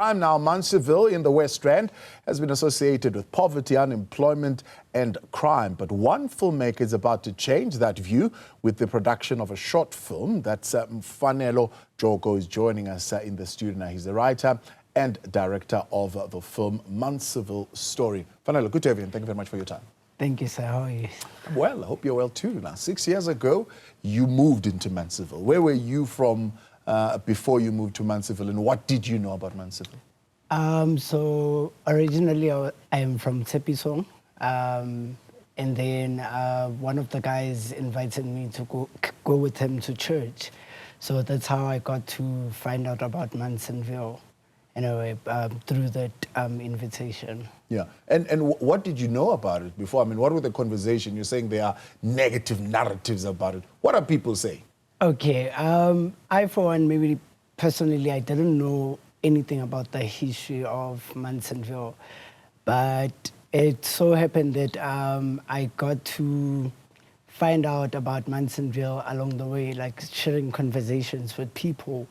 I'm now Munsieville in the West Rand has been associated with poverty, unemployment and crime. But one filmmaker is about to change that view with the production of a short film. That's Mfanelo Joko is joining us in the studio now. He's the writer and director of the film Munsieville Story. Mfanelo, good to have you and thank you very much for your time. Thank you, sir. How are you? Well, I hope you're well too. Now, 6 years ago, you moved into Munsieville. Where were you from before you moved to Munsieville, and what did you know about Munsieville? So originally I am from Tshepiso, and then one of the guys invited me to go with him to church. So that's how I got to find out about Munsieville, anyway, through that invitation. Yeah, and what did you know about it before? I mean, what were the conversation? You're saying there are negative narratives about it. What are people saying? Okay, I for one, maybe personally, I didn't know anything about the history of Munsieville, but it so happened that I got to find out about Munsieville along the way, like sharing conversations with people.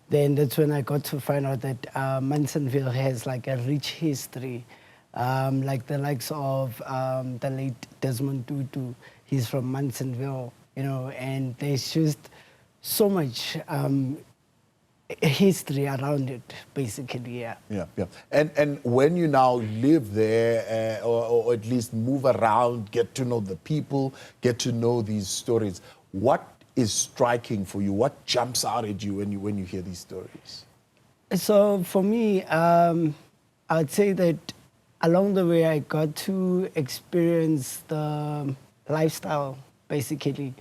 Then that's when I got to find out that Munsieville has like a rich history, like the likes of the late Desmond Tutu. He's from Munsieville, you know, and there's just so much history around it, basically, yeah. Yeah, yeah. And when you now live there, or at least move around, get to know the people, get to know these stories, what is striking for you? What jumps out at you when you hear these stories? So for me, I'd say that along the way I got to experience the lifestyle, basically,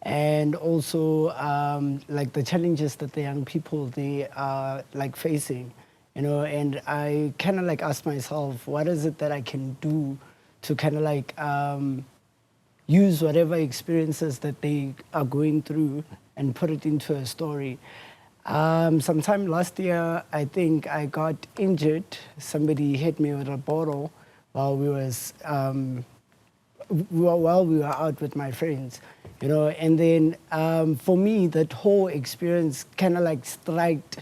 and also like the challenges that the young people, they are like facing, you know, and I kind of like asked myself, what is it that I can do to kind of like use whatever experiences that they are going through and put it into a story. Sometime last year, I think I got injured. Somebody hit me with a bottle while we was while we were out with my friends, you know, and then for me, that whole experience kind of like striked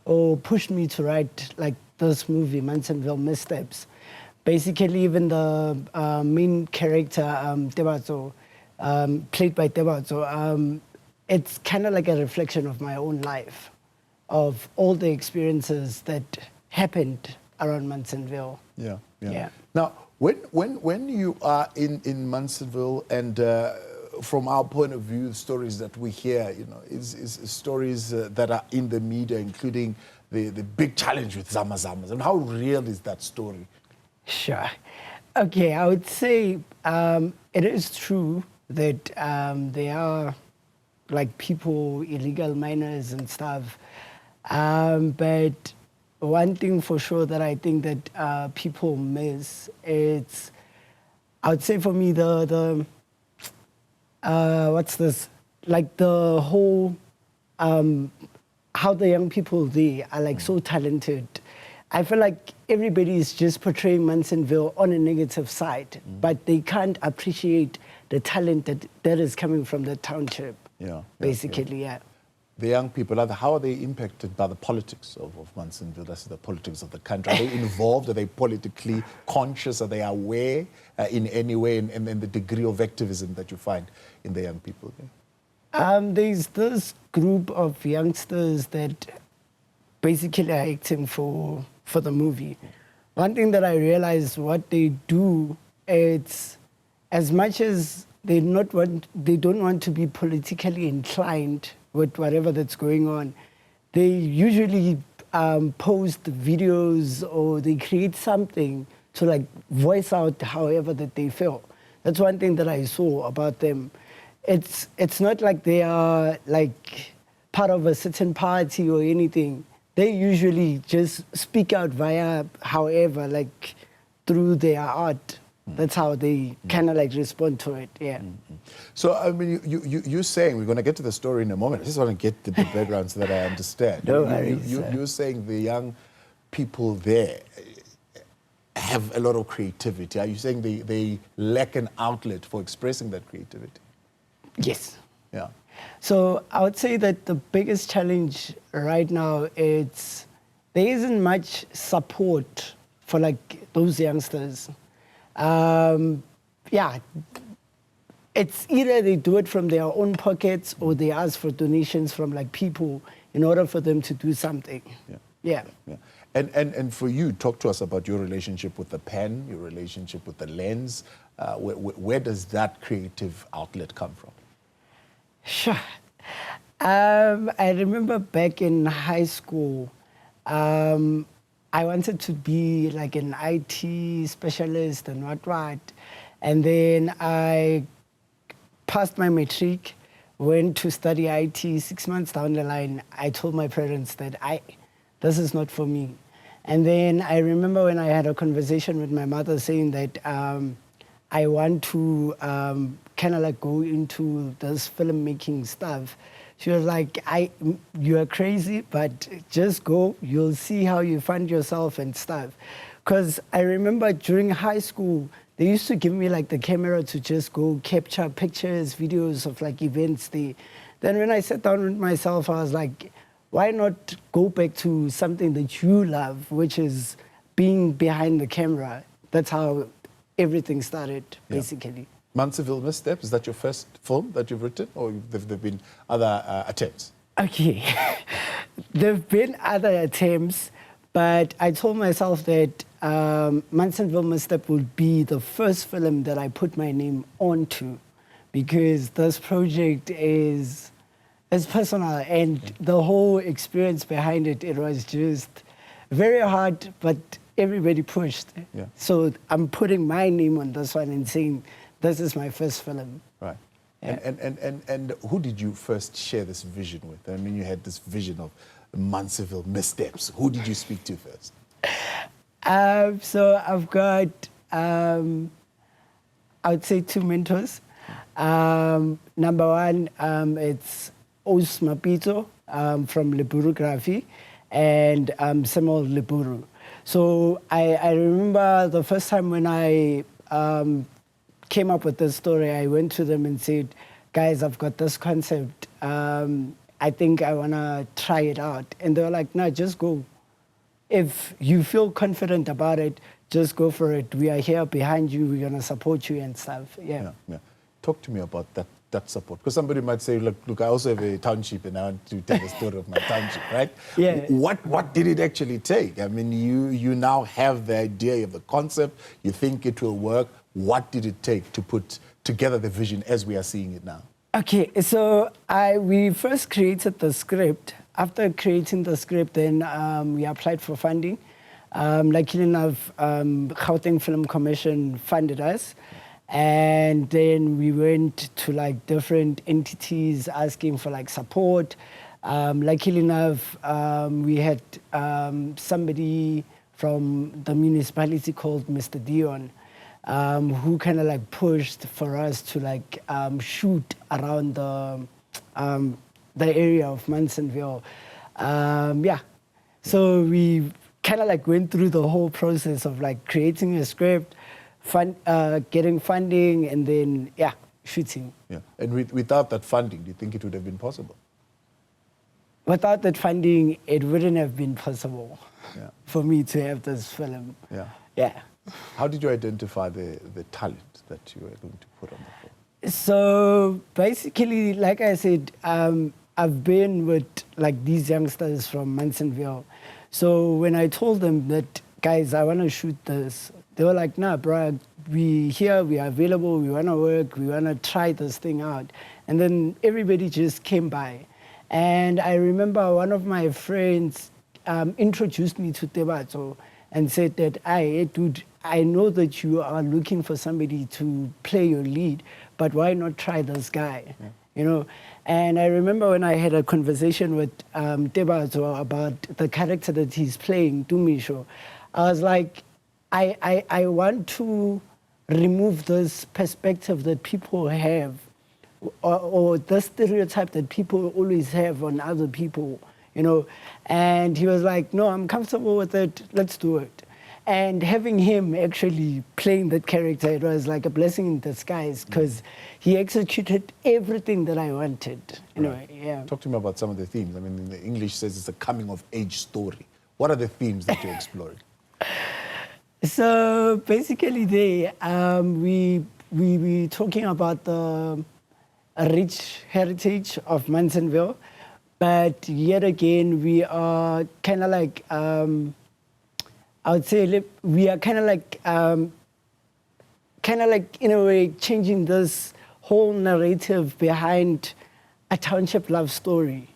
or pushed me to write like this movie, Munsieville Missteps. Basically, even the main character, Tebatso, played by Tebatso, it's kind of like a reflection of my own life, of all the experiences that happened around Munsieville. Yeah, yeah. Yeah. Now, when you are in Munsieville, and from our point of view, the stories that we hear, you know, is stories that are in the media, including the big challenge with Zamazamas. And how real is that story? Sure. Okay, I would say it is true that there are like people, illegal miners and stuff. But one thing for sure that I think that people miss, it's, I would say for me, what's this? Like the whole, how the young people, they are like so talented. I feel like everybody is just portraying Munsieville on a negative side, but they can't appreciate the talent that is coming from the township. Yeah, basically, yeah. The young people, how are they impacted by the politics of Munsieville? That's the politics of the country. Are they involved? Are they politically conscious? Are they aware in any way, and the degree of activism that you find in the young people? There's this group of youngsters that basically are acting for the movie. One thing that I realized what they do, it's as much as they don't want to be politically inclined with whatever that's going on, they usually post videos or they create something to like voice out however that they feel. That's one thing that I saw about them. It's not like they are like part of a certain party or anything. They usually just speak out via however, like through their art. That's how they kind of like respond to it, yeah. So, I mean, you're saying, we're going to get to the story in a moment. I just want to get the background so that I understand. You're saying the young people there have a lot of creativity. Are you saying they lack an outlet for expressing that creativity? Yes. Yeah. So I would say that the biggest challenge right now is there isn't much support for like those youngsters. Yeah, it's either they do it from their own pockets or they ask for donations from like people in order for them to do something. Yeah. And for you, talk to us about your relationship with the pen, your relationship with the lens. Where does that creative outlet come from? Sure. I remember back in high school, I wanted to be like an IT specialist and what. And then I passed my matric, went to study IT. 6 months down the line, I told my parents that this is not for me. And then I remember when I had a conversation with my mother saying that I want to kind of like go into this filmmaking stuff. She was like, you are crazy, but just go. You'll see how you find yourself and stuff. Because I remember during high school, they used to give me like the camera to just go capture pictures, videos of like events there. Then when I sat down with myself, I was like, why not go back to something that you love, which is being behind the camera? That's how everything started, basically. Munsieville Missteps, is that your first film that you've written, or there've been other attempts? Okay, there've been other attempts, but I told myself that Munsieville Misstep would be the first film that I put my name onto, because this project is personal, and the whole experience behind it, it was just very hard, but everybody pushed. So I'm putting my name on this one and saying, this is my first film. Right. Yeah. And who did you first share this vision with? I mean, you had this vision of Munsieville Missteps. Who did you speak to first? So I've got, I would say 2 mentors. Number one, it's Os Mapito from Leburography and Samuel Leburu. So I remember the first time when I came up with this story, I went to them and said, guys, I've got this concept. I think I want to try it out. And they were like, no, just go. If you feel confident about it, just go for it. We are here behind you. We're going to support you and stuff. Yeah. Talk to me about that support. Because somebody might say, look, I also have a township and I want to tell the story of my township, right? Yeah. What did it actually take? I mean, you now have the idea, you have the concept, you think it will work. What did it take to put together the vision as we are seeing it now? Okay, so we first created the script. After creating the script, then we applied for funding. Luckily enough, Gauteng Film Commission funded us. And then we went to like different entities asking for like support. Luckily enough, we had somebody from the municipality called Mr. Dion, who kind of like pushed for us to like shoot around the area of Mansville. So we kind of like went through the whole process of like creating a script, getting funding, and then shooting. And without that funding, do you think it would have been possible? Without that funding, it wouldn't have been possible for me to have this film. How did you identify the talent that you were going to put on the film? So basically, like I said, I've been with like these youngsters from Mansville. So when I told them that, guys, I want to shoot this, they were like, nah, bro, we here, we are available, we want to work, we want to try this thing out. And then everybody just came by. And I remember one of my friends introduced me to Tebatso and said that, hey, dude, I know that you are looking for somebody to play your lead, but why not try this guy? You know? And I remember when I had a conversation with Tebatso about the character that he's playing, Dumisho, I was like, I want to remove this perspective that people have, or the stereotype that people always have on other people, you know. And he was like, no, I'm comfortable with it, let's do it. And having him actually playing that character, it was like a blessing in disguise, because he executed everything that I wanted. You know, Talk to me about some of the themes. I mean, in the English says it's a coming-of-age story. What are the themes that you're exploring? So basically, we talking about the rich heritage of Munsieville, but yet again we are kind of like I would say we are kind of like in a way changing this whole narrative behind a township love story.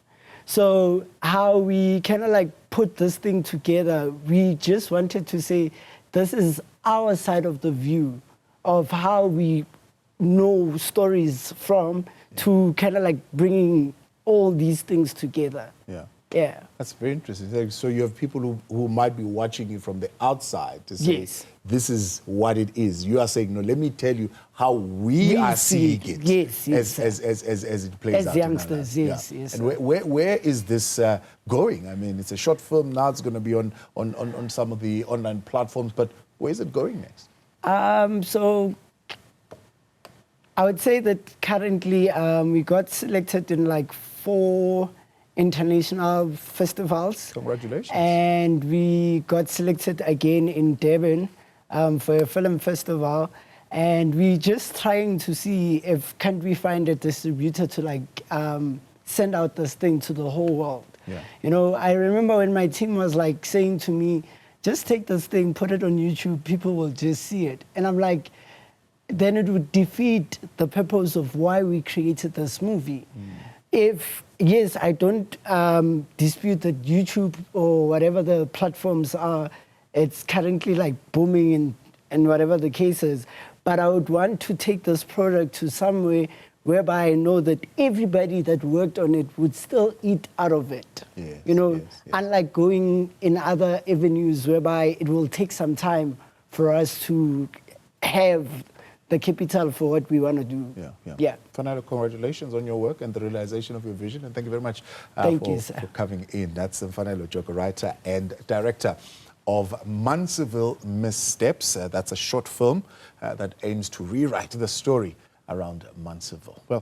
So how we kind of like put this thing together, we just wanted to say this is our side of the view of how we know stories from to kind of like bringing all these things together. Yeah. Yeah. That's very interesting. So you have people who might be watching you from the outside to say, Yes. this is what it is. You are saying, no, let me tell you how we are seeing it. Yes, yes, as it plays as out. youngsters, yes, yes. And where is this going? I mean, it's a short film. Now it's going to be on some of the online platforms, but where is it going next? So I would say that currently we got selected in like 4 international festivals. Congratulations. And we got selected again in Durban for a film festival. And we're just trying to see if can't we find a distributor to like send out this thing to the whole world. Yeah. You know, I remember when my team was like saying to me, just take this thing, put it on YouTube, people will just see it. And I'm like, then it would defeat the purpose of why we created this movie. If, yes, I don't dispute that YouTube or whatever the platforms are, it's currently like booming and whatever the case is, but I would want to take this product to somewhere whereby I know that everybody that worked on it would still eat out of it. Yes, you know, yes, yes. unlike going in other avenues whereby it will take some time for us to have the capital for what we want to do. Yeah. Mfanelo, congratulations on your work and the realization of your vision, and thank you very much for coming in. That's Mfanelo Joko, writer and director of Munsieville Missteps. That's a short film that aims to rewrite the story around Mansville. Well,